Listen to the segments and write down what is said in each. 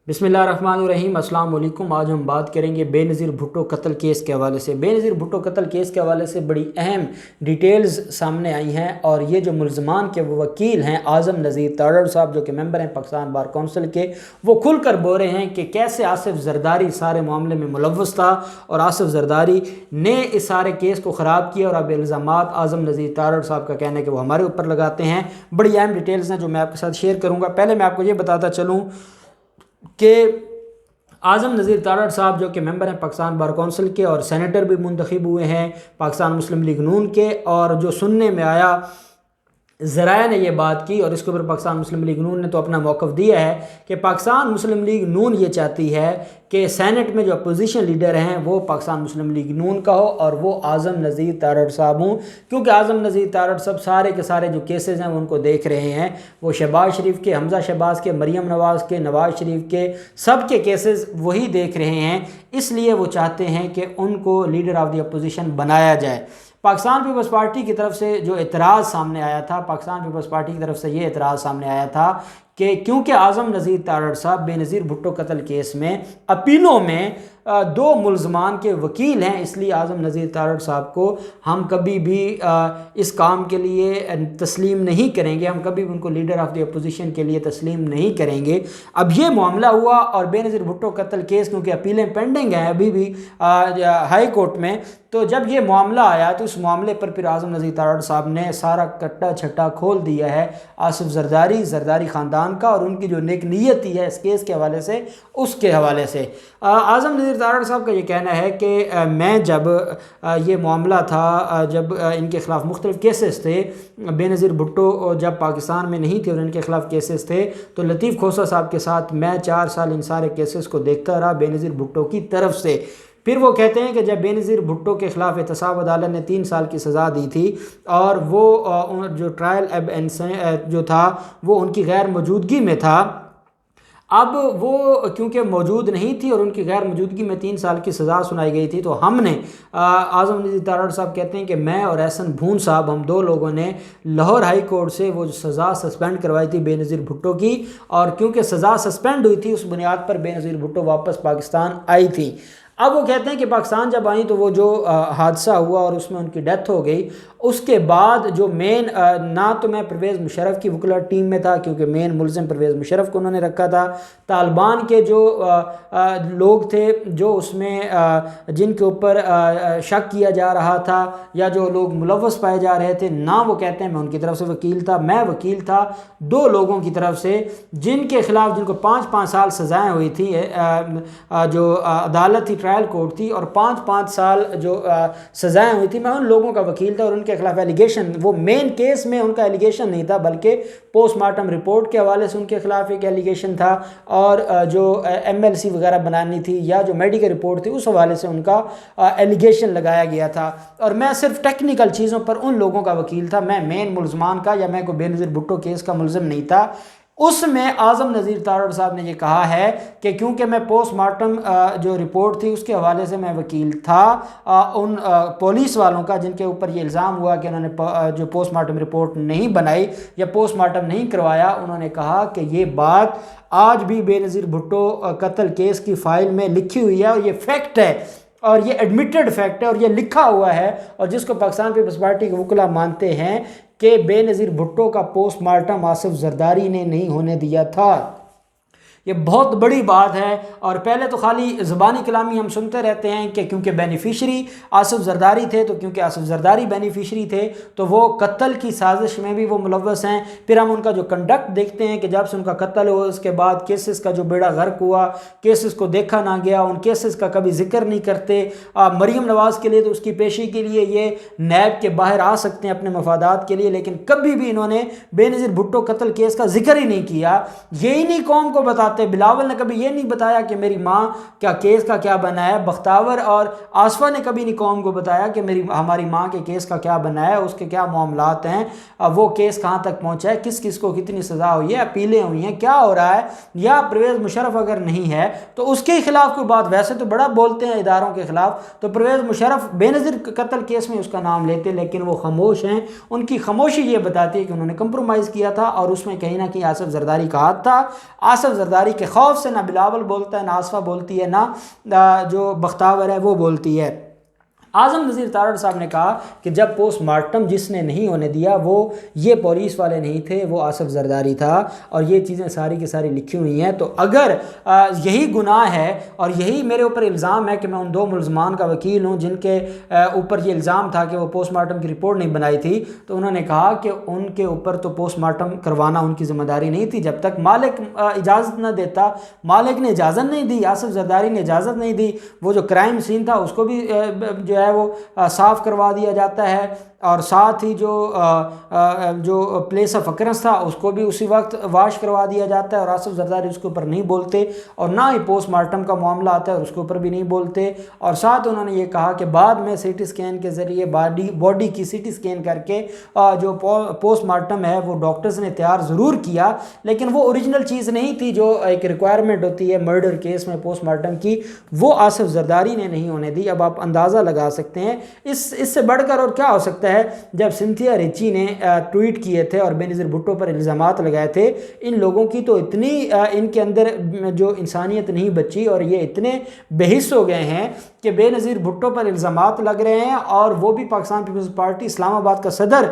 बिस्मिल्लाहिर्रहमानिर्रहीम। अस्सलाम वालेकुम। आज हम बात करेंगे बेनज़ीर भुट्टो कत्ल केस के हवाले से। बेनज़ीर भुट्टो कत्ल केस के हवाले से बड़ी अहम डिटेल्स सामने आई हैं और ये जो मुल्ज़मान के वो वकील हैं आज़म नज़ीर तारड़ साहब, जो कि मेंबर हैं पाकिस्तान बार कौंसिल के, वो खुल कर बोल रहे हैं कि कैसे आसिफ जरदारी सारे मामले में मुलव्वस था और आसिफ जरदारी ने इस सारे केस को ख़राब किया। और अब इल्ज़ामात आज़म नज़ीर तारड़ साहब का कहना है कि वो हमारे ऊपर लगाते हैं। बड़ी अहम डिटेल्स हैं जो मैं आपके साथ शेयर करूँगा। पहले मैं आपको ये बताता चलूँ कि आज़म नज़ीर तारड़ साहब जो कि मेंबर हैं पाकिस्तान बार कौंसिल के और सेनेटर भी मुंतखब हुए हैं पाकिस्तान मुस्लिम लीग नून के, और जो सुनने में आया ज़राया ने ये बात की और इसके ऊपर पाकिस्तान मुस्लिम लीग नून ने तो अपना मौक़िफ़ दिया है कि पाकिस्तान मुस्लिम लीग नून ये चाहती है कि सेनेट में जो अपोजिशन लीडर हैं वो पाकिस्तान मुस्लिम लीग नून का हो और वो आज़म नज़ीर तारड़ साहब हों, क्योंकि आज़म नज़ीर तारड़ साहब सारे के सारे जो केसेस हैं वो उनको देख रहे हैं। वो शहबाज शरीफ के, हमज़ा शहबाज के, मरीम नवाज़ के, नवाज़ शरीफ के, सब के केसेस वही देख रहे हैं। इसलिए वो चाहते हैं कि उनको लीडर ऑफ़ द अपोजिशन बनाया जाए। पाकिस्तान पीपल्स पार्टी की तरफ से जो एतराज़ सामने आया था, पाकिस्तान पीपल्स पार्टी की तरफ से ये एतराज़ सामने आया था कि क्योंकि आज़म नज़ीर तारड़ साहब बेनज़ीर भुट्टो कत्ल केस में अपीलों में दो मुल्ज़मान के वकील हैं, इसलिए आज़म नज़ीर तारड़ साहब को हम कभी भी इस काम के लिए तस्लीम नहीं करेंगे, हम कभी भी उनको लीडर ऑफ़ द अपोजिशन के लिए तस्लीम नहीं करेंगे। अब ये मामला हुआ और बेनज़ीर भुट्टो कत्ल केस क्योंकि अपीलें पेंडिंग हैं अभी भी हाई कोर्ट में, तो जब ये मामला आया तो उस मामले पर फिर आज़म नज़ीर तारड़ साहब ने सारा कट्टा छट्टा खोल दिया है आसिफ जरदारी ख़ानदान का और उनकी जो नेक नीयती है इस केस के हवाले से, उसके हवाले से। आज़म नज़ीर तारड़ साहब का ये कहना है कि मैं जब ये मामला था, जब इनके ख़िलाफ़ मुख्तलिफ़ केसेस थे, बेनज़ीर भुट्टो जब पाकिस्तान में नहीं थे और इनके ख़िलाफ़ केसेस थे, तो लतीफ़ खोसा साहब के साथ मैं 4 साल इन सारे केसेस को देखता रहा बेनज़ीर भुट्टो की तरफ से। फिर वो कहते हैं कि जब बेनज़ीर भुट्टो के ख़िलाफ़ एहतसाब अदालत ने 3 साल की सज़ा दी थी और वो जो ट्रायल अब जो था वो उनकी गैर मौजूदगी में था, अब वो क्योंकि मौजूद नहीं थी और उनकी गैर मौजूदगी में 3 साल की सज़ा सुनाई गई थी, तो हमने आज़म नज़ीर तारड़ साहब कहते हैं कि मैं और एहसन भून साहब, हम 2 लोगों ने लाहौर हाई कोर्ट से वो सज़ा सस्पेंड करवाई थी बेनज़ीर भुट्टो की, और क्योंकि सज़ा सस्पेंड हुई थी उस बुनियाद पर बेनज़ीर भुट्टो वापस पाकिस्तान आई थी। अब वो कहते हैं कि पाकिस्तान जब आई तो वो जो हादसा हुआ और उसमें उनकी डेथ हो गई, उसके बाद जो मेन ना तो मैं परवेज़ मुशर्रफ की वकला टीम में था क्योंकि मेन मुल्ज़िम परवेज़ मुशर्रफ को उन्होंने रखा था, तालिबान के जो लोग थे जो उसमें जिनके ऊपर शक किया जा रहा था या जो लोग मुलव्वस पाए जा रहे थे, ना वो कहते हैं मैं उनकी तरफ से वकील था। मैं वकील था 2 लोगों की तरफ से जिनके ख़िलाफ़ जिनको 5-5 साल सज़ाएँ हुई थी, जो अदालत थी, ट्रायल कोर्ट थी, और 5-5 साल जो सज़ाएँ हुई थी, मैं उन लोगों का वकील था और उनके खिलाफ एलिगेशन, वो मेन केस में उनका एलिगेशन नहीं था बल्कि पोस्टमार्टम रिपोर्ट के हवाले से उनके खिलाफ एक एलिगेशन था और जो MLC वगैरह बनानी थी या जो मेडिकल रिपोर्ट थी उस हवाले से उनका एलिगेशन लगाया गया था। और मैं सिर्फ टेक्निकल चीज़ों पर उन लोगों का वकील था, मैं मेन मुल्ज़मान का या मैं कोई बेनज़ीर भुट्टो केस का मुल्ज़िम नहीं था। उसमें आज़म नज़ीर तारड़ साहब ने ये कहा है कि क्योंकि मैं पोस्टमार्टम जो रिपोर्ट थी उसके हवाले से मैं वकील था उन पुलिस वालों का जिनके ऊपर ये इल्ज़ाम हुआ कि उन्होंने जो पोस्टमार्टम रिपोर्ट नहीं बनाई या पोस्टमार्टम नहीं करवाया, उन्होंने कहा कि ये बात आज भी बेनज़ीर भुट्टो कत्ल केस की फ़ाइल में लिखी हुई है और ये फैक्ट है और ये एडमिटेड फैक्ट है और ये लिखा हुआ है, और जिसको पाकिस्तान पीपल्स पार्टी के वकील मानते हैं कि बेनज़ीर भुट्टो का पोस्टमार्टम आसिफ जरदारी ने नहीं होने दिया था। ये बहुत बड़ी बात है। और पहले तो खाली ज़बानी कलामी हम सुनते रहते हैं कि क्योंकि बेनिफिशरी आसिफ जरदारी थे, तो क्योंकि आसिफ जरदारी बेनिफिशरी थे तो वो कत्ल की साजिश में भी वो मुलव्वस हैं। फिर हम उनका जो कंडक्ट देखते हैं कि जब से उनका कत्ल हुआ उसके बाद केसेस का जो बेड़ा गर्क हुआ, केसेस को देखा ना गया, उन केसेस का कभी जिक्र नहीं करते। मरीम नवाज़ के लिए तो उसकी पेशी के लिए ये नैब के बाहर आ सकते हैं अपने मफादात के लिए, लेकिन कभी भी इन्होंने बेनज़ीर भुट्टो कत्ल केस का जिक्र ही नहीं किया। यही नहीं कौम को बताते, बिलावल ने कभी ये नहीं बताया कि मेरी माँ क्या केस का क्या बना है, बख्तावर और आसफा ने कभी नहीं कौम को बताया कि हमारी माँ के केस का क्या बना है, उसके क्या मामलात हैं, वो केस कहाँ तक पहुँचा है, किस किस को कितनी सज़ा हुई है, अपीलें हुई हैं, क्या हो रहा है। या परवेज़ मुशर्रफ अगर नहीं है तो उसके खिलाफ कोई बात, वैसे तो बड़ा बोलते हैं इदारों के खिलाफ, तो परवेज़ मुशर्रफ बेनज़ीर कत्ल केस में उसका नाम लेते लेकिन वो खामोश हैं। उनकी खामोशी ये बताती है कि उन्होंने कंप्रोमाइज़ किया था और उसमें कहीं ना कहीं आसिफ जरदारी का हाथ था। आसिफ जरदारी زرداری کے خوف سے نہ بلاول بولتا ہے، نہ آصفہ بولتی ہے، نہ جو بختاور ہے وہ بولتی ہے۔ اعظم نذیر تارڑ صاحب نے کہا کہ جب پوسٹ مارٹم جس نے نہیں ہونے دیا وہ یہ پولیس والے نہیں تھے، وہ آصف زرداری تھا، اور یہ چیزیں ساری کی ساری لکھی ہوئی ہیں۔ تو اگر یہی گناہ ہے اور یہی میرے اوپر الزام ہے کہ میں ان 2 ملزمان کا وکیل ہوں جن کے اوپر یہ الزام تھا کہ وہ پوسٹ مارٹم کی رپورٹ نہیں بنائی تھی، تو انہوں نے کہا کہ ان کے اوپر تو پوسٹ مارٹم کروانا ان کی ذمہ داری نہیں تھی جب تک مالک اجازت نہ دیتا۔ مالک نے اجازت نہیں دی، آصف زرداری نے اجازت نہیں دی، وہ جو کرائم سین تھا اس کو بھی جو ہے وہ صاف کروا دیا جاتا ہے، اور ساتھ ہی جو پلیس آف اکرنس تھا اس کو بھی اسی وقت واش کروا دیا جاتا ہے، اور آصف زرداری اس کے اوپر نہیں بولتے، اور نہ ہی پوسٹ مارٹم کا معاملہ آتا ہے اور اس کے اوپر بھی نہیں بولتے۔ اور ساتھ انہوں نے یہ کہا کہ بعد میں سی ٹی اسکین کے ذریعے باڈی کی سی ٹی اسکین کر کے جو پوسٹ مارٹم ہے وہ ڈاکٹرز نے تیار ضرور کیا، لیکن وہ اوریجنل چیز نہیں تھی جو ایک ریکوائرمنٹ ہوتی ہے مرڈر کیس میں پوسٹ مارٹم کی، وہ آصف زرداری نے نہیں ہونے دی۔ اب آپ اندازہ لگا سکتے ہیں اس سے بڑھ کر اور کیا ہو سکتا ہے۔ جب سنتھیا ریچی نے ٹویٹ کیے تھے اور بے نظیر بھٹو پر الزامات لگائے تھے، ان لوگوں کی تو اتنی ان کے اندر جو انسانیت نہیں بچی، اور یہ اتنے بے حس ہو گئے ہیں کہ بے نظیر بھٹو پر الزامات لگ رہے ہیں، اور وہ بھی پاکستان پیپلز پارٹی اسلام آباد کا صدر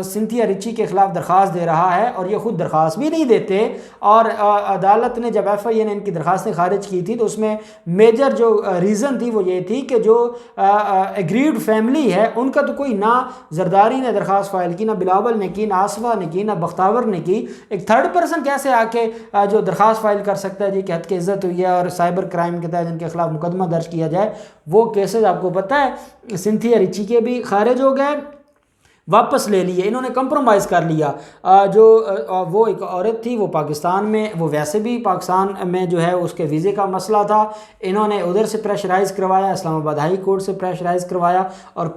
سنتھیا ریچی کے خلاف درخواست دے رہا ہے، اور یہ خود درخواست بھی نہیں دیتے۔ اور عدالت نے جب ایف آئی اے نے ان کی درخواستیں خارج کی تھی تو اس میں میجر جو ریزن تھی وہ یہ تھی کہ جو ایگریڈ فیملی ہے ان کا تو کوئی، نہ زرداری نے درخواست فائل کی، نہ بلاول نے کی، نہ آصفہ نے کی، نہ بختاور نے کی، ایک تھرڈ پرسن کیسے آ کے جو درخواست فائل کر سکتا ہے جی کہ حد کی عزت ہوئی ہے اور سائبر کرائم کے تحت ان کے خلاف مقدمہ درج کیا جائے۔ وہ کیسز آپ کو پتہ ہے سنتھیا ریچی کے بھی خارج ہو گئے، واپس لے لیے، انہوں نے کمپرومائز کر لیا۔ جو وہ ایک عورت تھی وہ پاکستان میں، وہ ویسے بھی پاکستان میں جو ہے اس کے ویزے کا مسئلہ تھا، انہوں نے ادھر سے پریشرائز کروایا، اسلام آباد ہائی کورٹ سے پریشرائز کروایا، اور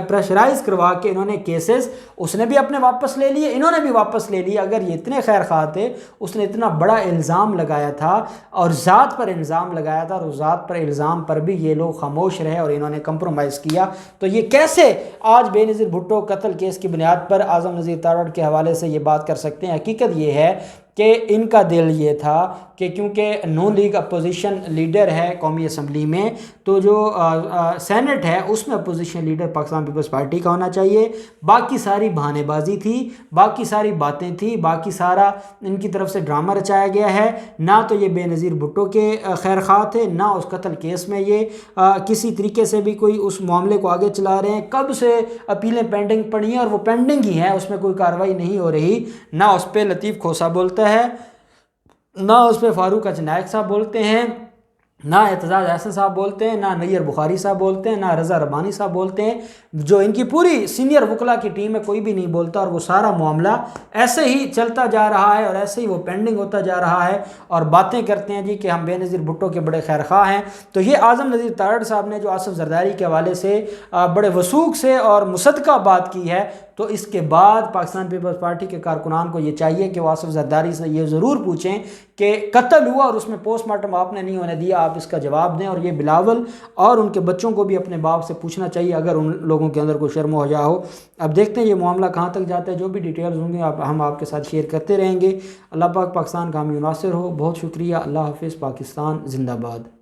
پریشرائز کروا کے انہوں نے کیسز اس نے بھی اپنے واپس لے لیے، انہوں نے بھی واپس لے لیے۔ اگر یہ اتنے خیر خواہ تھے، اس نے اتنا بڑا الزام لگایا تھا اور ذات پر الزام لگایا تھا، اور اس ذات پر الزام پر بھی یہ لوگ خاموش رہے اور انہوں نے کمپرومائز کیا، تو یہ کیسے آج بے نظیر بھٹو قتل کیس کی بنیاد پر اعظم نذیر تارڑ کے حوالے سے یہ بات کر سکتے ہیں؟ حقیقت یہ ہے کہ ان کا دل یہ تھا کہ کیونکہ نون لیگ اپوزیشن لیڈر ہے قومی اسمبلی میں، تو جو سینٹ ہے اس میں اپوزیشن لیڈر پاکستان پیپلز پارٹی کا ہونا چاہیے۔ باقی ساری بہانے بازی تھی، باقی ساری باتیں تھی، باقی سارا ان کی طرف سے ڈرامہ رچایا گیا ہے۔ نہ تو یہ بے نظیر بھٹو کے خیر خواہ تھے، نہ اس قتل کیس میں یہ کسی طریقے سے بھی کوئی اس معاملے کو آگے چلا رہے ہیں۔ کب سے اپیلیں پینڈنگ پڑی ہیں اور وہ پینڈنگ ہی ہیں، اس میں کوئی کارروائی نہیں ہو رہی۔ نہ اس پہ لطیف کھوسہ بولتا ہے، نہ اس پہ فاروق اچنائک صاحب بولتے ہیں، نہ اعتزاز احسن صاحب بولتے ہیں، نہ نیر بخاری صاحب بولتے ہیں، نہ رضا ربانی صاحب بولتے ہیں، جو ان کی پوری سینئر وکلاء کی ٹیم ہے کوئی بھی نہیں بولتا، اور وہ سارا معاملہ ایسے ہی چلتا جا رہا ہے اور ایسے ہی وہ پینڈنگ ہوتا جا رہا ہے، اور باتیں کرتے ہیں جی کہ ہم بے نظیر بھٹو کے بڑے خیر خواہ ہیں۔ تو یہ اعظم نذیر تارڑ صاحب نے جو آصف زرداری کے حوالے سے بڑے وثوق سے اور مصدقہ بات کی ہے، تو اس کے بعد پاکستان پیپلز پارٹی کے کارکنان کو یہ چاہیے کہ وہ آصف زرداری سے یہ ضرور پوچھیں کہ قتل ہوا اور اس میں پوسٹ مارٹم آپ نے نہیں ہونے دیا، آپ اس کا جواب دیں، اور یہ بلاول اور ان کے بچوں کو بھی اپنے باپ سے پوچھنا چاہیے اگر ان لوگوں کے اندر کوئی شرم و حیا ہو۔ اب دیکھتے ہیں یہ معاملہ کہاں تک جاتا ہے، جو بھی ڈیٹیلز ہوں گے ہم آپ کے ساتھ شیئر کرتے رہیں گے۔ اللہ پاک پاکستان کا حامی و ناصر ہو۔ بہت شکریہ، اللہ حافظ، پاکستان زندہ باد۔